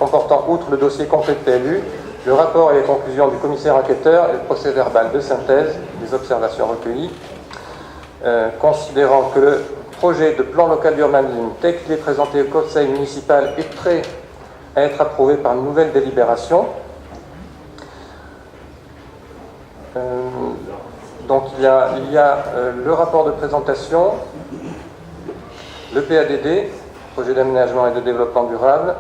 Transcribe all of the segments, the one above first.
comportant, outre le dossier complet de PLU, le rapport et les conclusions du commissaire enquêteur et le procès-verbal de synthèse des observations recueillies, considérant que le projet de plan local d'urbanisme tel qu'il est présenté au conseil municipal est prêt à être approuvé par une nouvelle délibération. Donc il y a le rapport de présentation, le PADD, projet d'aménagement et de développement durable,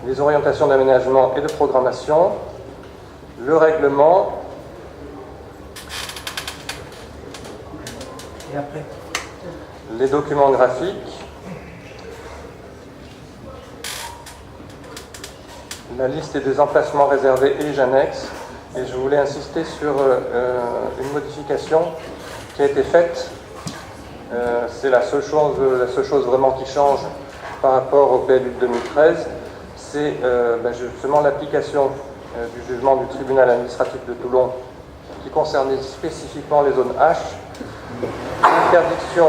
les orientations d'aménagement et de programmation, le règlement, et après les documents graphiques, la liste des emplacements réservés et les annexes. Et je voulais insister sur une modification qui a été faite. C'est la seule chose vraiment qui change par rapport au PLU de 2013. C'est justement l'application du jugement du tribunal administratif de Toulon qui concernait spécifiquement les zones H. L'interdiction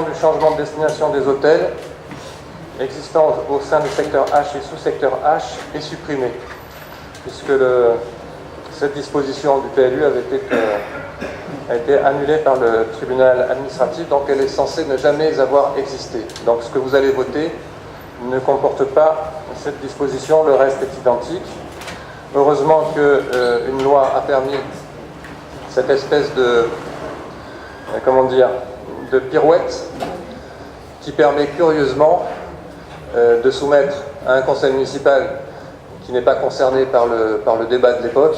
du changement de destination des hôtels existant au sein du secteur H et sous-secteur H est supprimée, puisque cette disposition du PLU a été annulée par le tribunal administratif, donc elle est censée ne jamais avoir existé. Donc ce que vous allez voter ne comporte pas cette disposition, le reste est identique. Heureusement qu'une loi a permis cette espèce de pirouette qui permet curieusement de soumettre à un conseil municipal qui n'est pas concerné par le débat de l'époque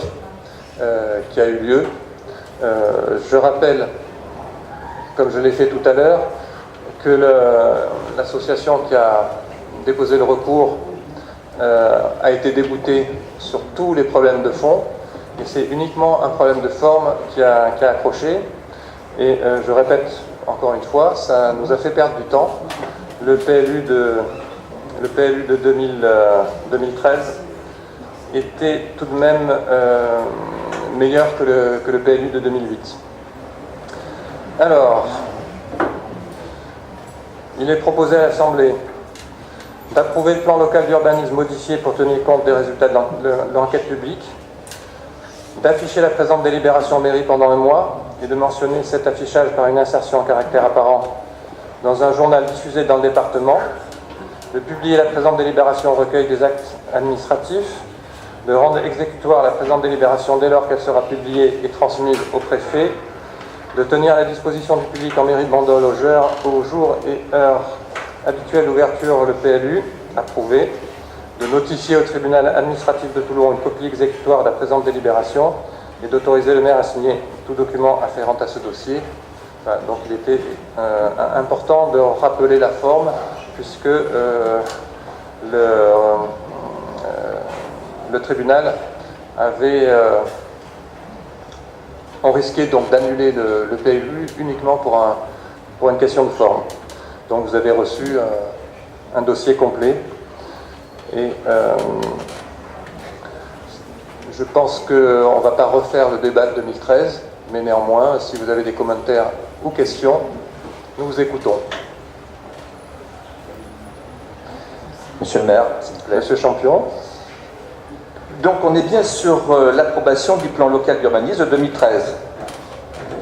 qui a eu lieu. Je rappelle, comme je l'ai fait tout à l'heure, que l'association qui a déposé le recours a été déboutée sur tous les problèmes de fond, et c'est uniquement un problème de forme qui a accroché. Et je répète encore une fois, ça nous a fait perdre du temps. Le PLU de 2013 était tout de même meilleur que le PLU de 2008. Alors, il est proposé à l'Assemblée d'approuver le plan local d'urbanisme modifié pour tenir compte des résultats de l'enquête publique, d'afficher la présente délibération en mairie pendant un mois et de mentionner cet affichage par une insertion en caractère apparent dans un journal diffusé dans le département, de publier la présente délibération au recueil des actes administratifs, de rendre exécutoire la présente délibération dès lors qu'elle sera publiée et transmise au préfet, de tenir à la disposition du public en mairie de Bandol au jour et heure habituelle d'ouverture le PLU approuvé, de notifier au tribunal administratif de Toulon une copie exécutoire de la présente délibération et d'autoriser le maire à signer tout document afférent à ce dossier. Voilà, donc il était important de rappeler la forme, puisque le tribunal avait... on risquait donc d'annuler le PLU uniquement pour une question de forme. Donc vous avez reçu un dossier complet. Et je pense qu'on ne va pas refaire le débat de 2013, mais néanmoins, si vous avez des commentaires ou questions, nous vous écoutons. Monsieur le maire, s'il vous plaît. Monsieur Champion. Donc on est bien sur l'approbation du plan local d'urbanisme de 2013.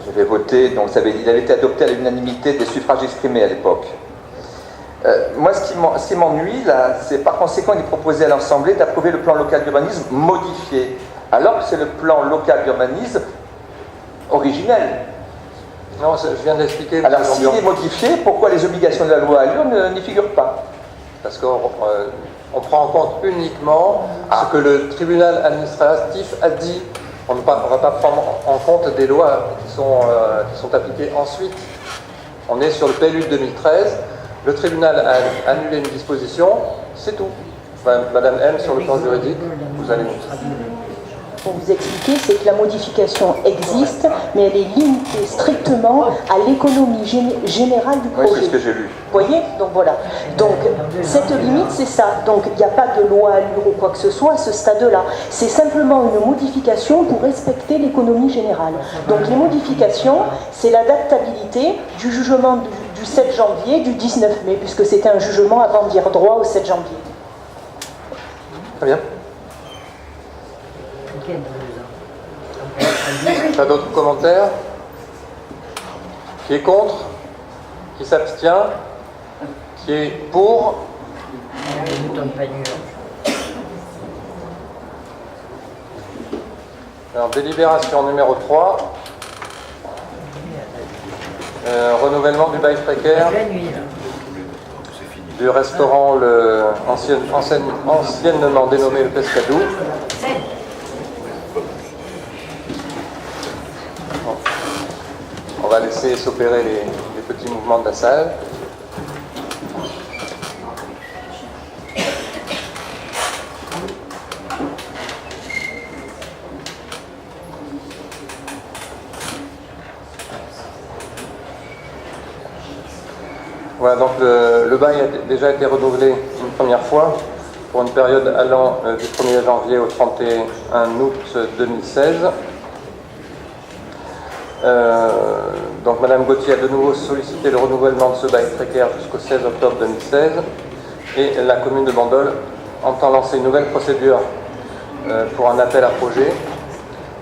Je l'ai voté, donc il avait été adopté à l'unanimité des suffrages exprimés à l'époque. Moi, ce qui m'ennuie, là, c'est par conséquent, il est proposé à l'Assemblée d'approuver le plan local d'urbanisme modifié, alors que c'est le plan local d'urbanisme originel. Non, je viens d'expliquer. Alors, s'il est modifié, pourquoi les obligations de la loi Allure n'y figurent pas? Parce qu'on prend en compte uniquement ce que le tribunal administratif a dit. On ne va pas prendre en compte des lois qui sont appliquées ensuite. On est sur le PLU de 2013. Le tribunal a annulé une disposition, c'est tout. Madame M, sur le plan juridique, vous allez nous pour vous expliquer, c'est que la modification existe, mais elle est limitée strictement à l'économie générale du projet. Oui, c'est ce que j'ai lu. Vous voyez? Donc voilà. Donc cette limite, c'est ça. Donc il n'y a pas de loi Allure ou quoi que ce soit à ce stade-là. C'est simplement une modification pour respecter l'économie générale. Donc les modifications, c'est l'adaptabilité du jugement du du 7 janvier, du 19 mai, puisque c'était un jugement avant de dire droit au 7 janvier. Très bien. Pas d'autres commentaires? Qui est contre? Qui s'abstient? Qui est pour? Alors, délibération numéro 3. Renouvellement du bail précaire du restaurant anciennement dénommé le Pescadou. Bon. On va laisser s'opérer les petits mouvements de la salle. Voilà, donc le bail a déjà été renouvelé une première fois pour une période allant du 1er janvier au 31 août 2016. Donc Madame Gauthier a de nouveau sollicité le renouvellement de ce bail précaire jusqu'au 16 octobre 2016 et la commune de Bandol entend lancer une nouvelle procédure pour un appel à projet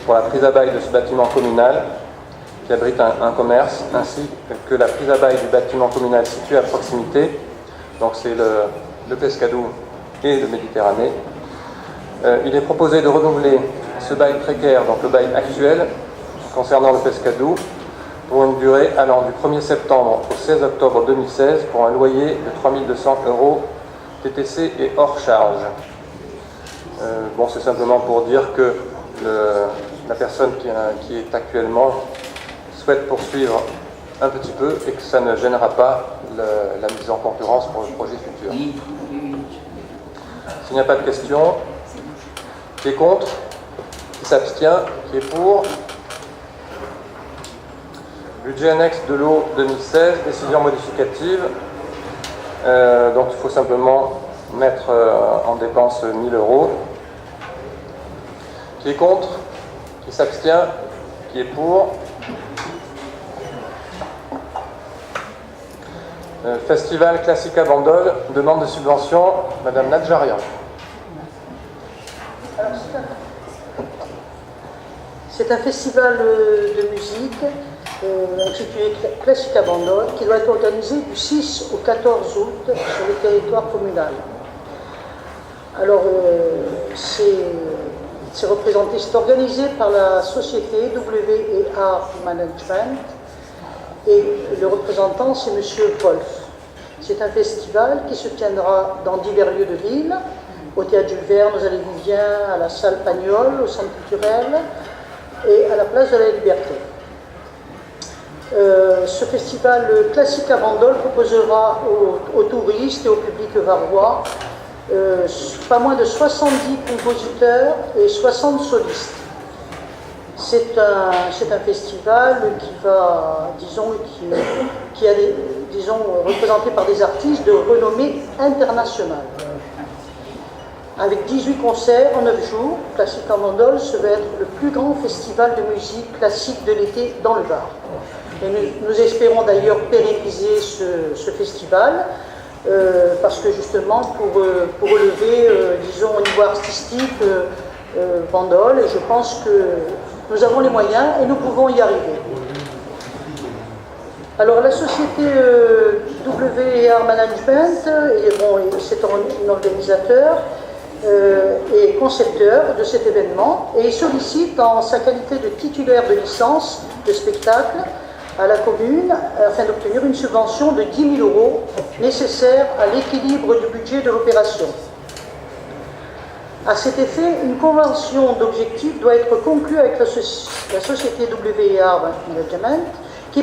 pour la prise à bail de ce bâtiment communal qui abrite un commerce, ainsi que la prise à bail du bâtiment communal situé à proximité, donc c'est le Pescadou et le Méditerranée. Il est proposé de renouveler ce bail précaire, donc le bail actuel, concernant le Pescadou, pour une durée allant du 1er septembre au 16 octobre 2016 pour un loyer de 3 200 € TTC et hors charge. Bon, c'est simplement pour dire que la personne qui est actuellement souhaite poursuivre un petit peu et que ça ne gênera pas la mise en concurrence pour le projet futur. S'il n'y a pas de questions, qui est contre? Qui s'abstient? Qui est pour? Budget annexe de l'eau 2016, décision modificative. Donc il faut simplement mettre en dépense 1 000 €. Qui est contre? Qui s'abstient? Qui est pour? Festival Classica Bandol, demande de subvention, Madame Nadjaria. C'est un festival de musique intitulé Classica Bandol qui doit être organisé du 6 au 14 août sur le territoire communal. Alors, c'est organisé par la société W&R Management. Et le représentant, c'est M. Wolf. C'est un festival qui se tiendra dans divers lieux de l'île, au Théâtre Jules Verne, aux Allées Viviens, à la salle Pagnol, au Centre culturel et à la Place de la Liberté. Ce festival Classica Bandol proposera aux touristes et au public varois pas moins de 70 compositeurs et 60 solistes. C'est un festival qui est représenté par des artistes de renommée internationale. Avec 18 concerts en 9 jours, Classica Bandol se va être le plus grand festival de musique classique de l'été dans le Var. Et nous espérons d'ailleurs pérenniser ce festival parce que justement pour relever, au niveau artistique, Bandol, et je pense que nous avons les moyens et nous pouvons y arriver. Alors la société W&R Management, c'est un organisateur et concepteur de cet événement et il sollicite en sa qualité de titulaire de licence de spectacle à la commune afin d'obtenir une subvention de 10 000 € nécessaire à l'équilibre du budget de l'opération. À cet effet, une convention d'objectifs doit être conclue avec la société W&R Management qui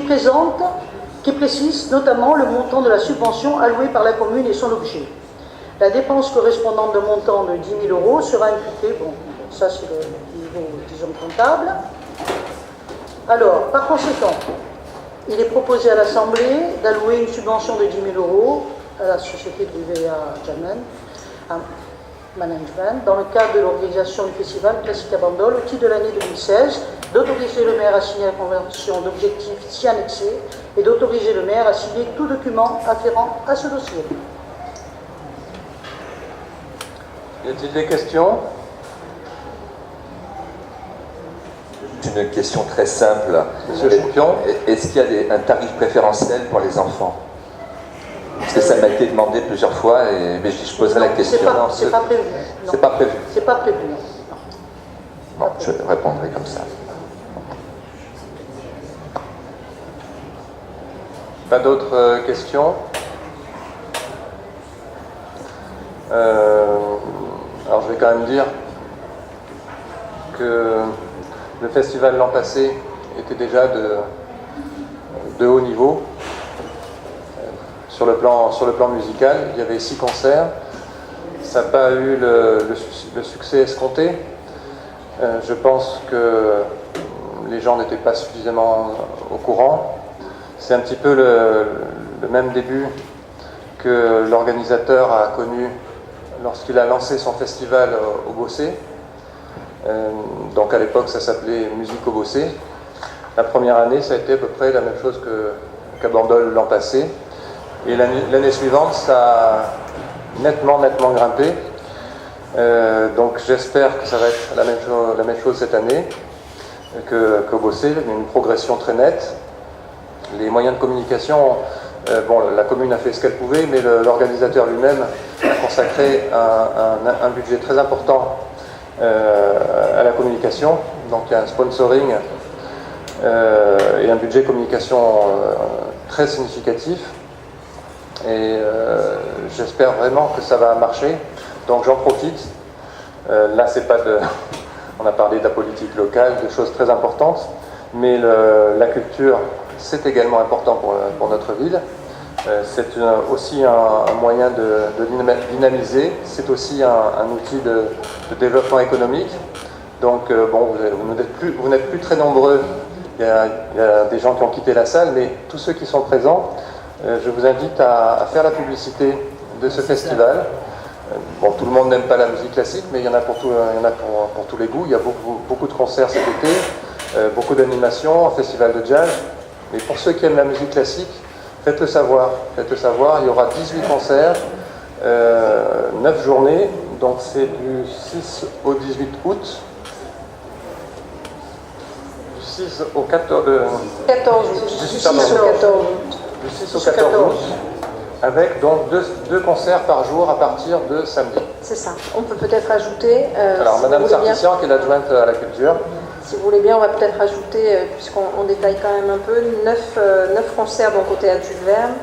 précise notamment le montant de la subvention allouée par la commune et son objet. La dépense correspondante d'un montant de 10 000 € sera imputée, ça c'est le niveau, disons, comptable. Alors, par conséquent, il est proposé à l'Assemblée d'allouer une subvention de 10 000 € à la société W&R Management dans le cadre de l'organisation du festival Classica Bandol au titre de l'année 2016, d'autoriser le maire à signer la convention d'objectifs s'y annexer et d'autoriser le maire à signer tout document afférent à ce dossier. Y a-t-il des questions? Une question très simple. Monsieur Champion. Est-ce qu'il y a un tarif préférentiel pour les enfants? Parce que ça m'a été demandé plusieurs fois, mais je poserai la question. C'est pas prévu. C'est pas prévu. C'est pas prévu. Bon, je répondrai comme ça. Pas d'autres questions? Alors je vais quand même dire que le festival l'an passé était déjà de haut niveau. Sur le plan musical, il y avait 6 concerts. Ça n'a pas eu le succès escompté. Je pense que les gens n'étaient pas suffisamment au courant. C'est un petit peu le même début que l'organisateur a connu lorsqu'il a lancé son festival au Bossé. Donc à l'époque, ça s'appelait Musique au Bossé. La première année, ça a été à peu près la même chose qu'à Bandol l'an passé. Et l'année suivante, ça a nettement grimpé. Donc j'espère que ça va être la même chose cette année qu'au Bossé, une progression très nette. Les moyens de communication, la commune a fait ce qu'elle pouvait, mais l'organisateur lui-même a consacré un budget très important à la communication. Donc il y a un sponsoring et un budget communication très significatif. Et j'espère vraiment que ça va marcher. Donc j'en profite. Là, c'est pas on a parlé de la politique locale, de choses très importantes, mais la culture, c'est également important pour notre ville. C'est aussi un moyen de dynamiser. C'est aussi un outil de développement économique. Donc vous n'êtes plus très nombreux. Il y a des gens qui ont quitté la salle, mais tous ceux qui sont présents, je vous invite à faire la publicité de ce festival. Bon, tout le monde n'aime pas la musique classique, mais il y en a pour tous les goûts. Il y a beaucoup de concerts cet été, beaucoup d'animations, un festival de jazz. Mais pour ceux qui aiment la musique classique, faites-le savoir. Il y aura 18 concerts, 9 journées. Donc c'est du 6 au 18 août. Du 6 au 14 août. Avec donc deux concerts par jour à partir de samedi. C'est ça. On peut peut-être ajouter... Alors, Madame Sarkissian, qui est l'adjointe à la culture. Si vous voulez bien, on va peut-être ajouter, puisqu'on détaille quand même un peu, 9 concerts donc, au Théâtre Jules Verne,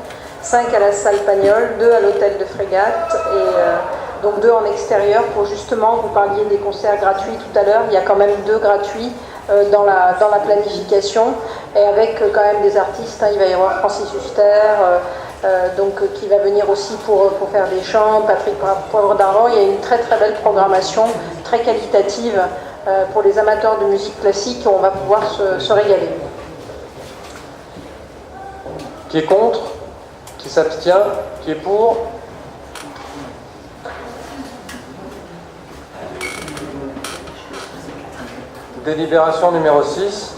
5 à la salle Pagnol, 2 à l'hôtel de Frégate, et donc 2 en extérieur pour justement, vous parliez des concerts gratuits tout à l'heure, il y a quand même 2 gratuits dans la planification, et avec quand même des artistes, il va y avoir Francis Huster, qui va venir aussi pour faire des chants, Patrick Poivre d'Arvor. Il y a une très très belle programmation, très qualitative pour les amateurs de musique classique, on va pouvoir se régaler. Qui est contre? Qui s'abstient? Qui est pour? Délibération numéro 6.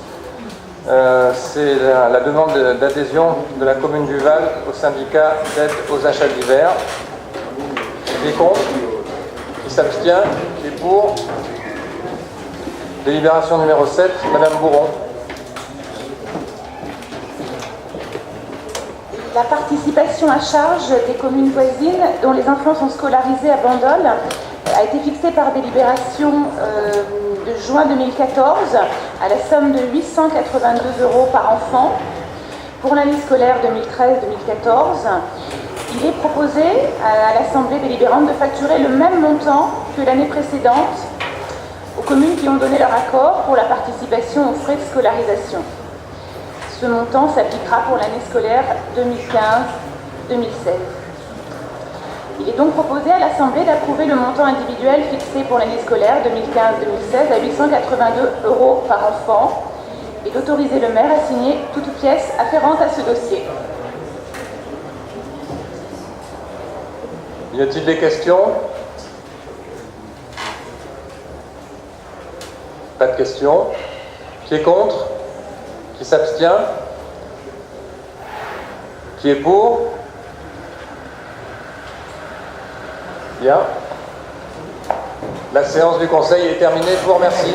C'est la demande d'adhésion de la commune du Val au syndicat d'aide aux achats d'hiver. Qui est contre? Qui s'abstient? Qui est pour? Délibération numéro 7, Madame Bourron. La participation à charge des communes voisines dont les enfants sont scolarisés à Bandol a été fixée par délibération de juin 2014 à la somme de 882 € par enfant. Pour l'année scolaire 2013-2014, il est proposé à l'Assemblée délibérante de facturer le même montant que l'année précédente aux communes qui ont donné leur accord pour la participation aux frais de scolarisation. Ce montant s'appliquera pour l'année scolaire 2015-2016. Il est donc proposé à l'Assemblée d'approuver le montant individuel fixé pour l'année scolaire 2015-2016 à 882 € par enfant et d'autoriser le maire à signer toute pièce afférente à ce dossier. Y a-t-il des questions? Pas de questions. Qui est contre? Qui s'abstient? Qui est pour? Bien. La séance du Conseil est terminée. Je vous remercie.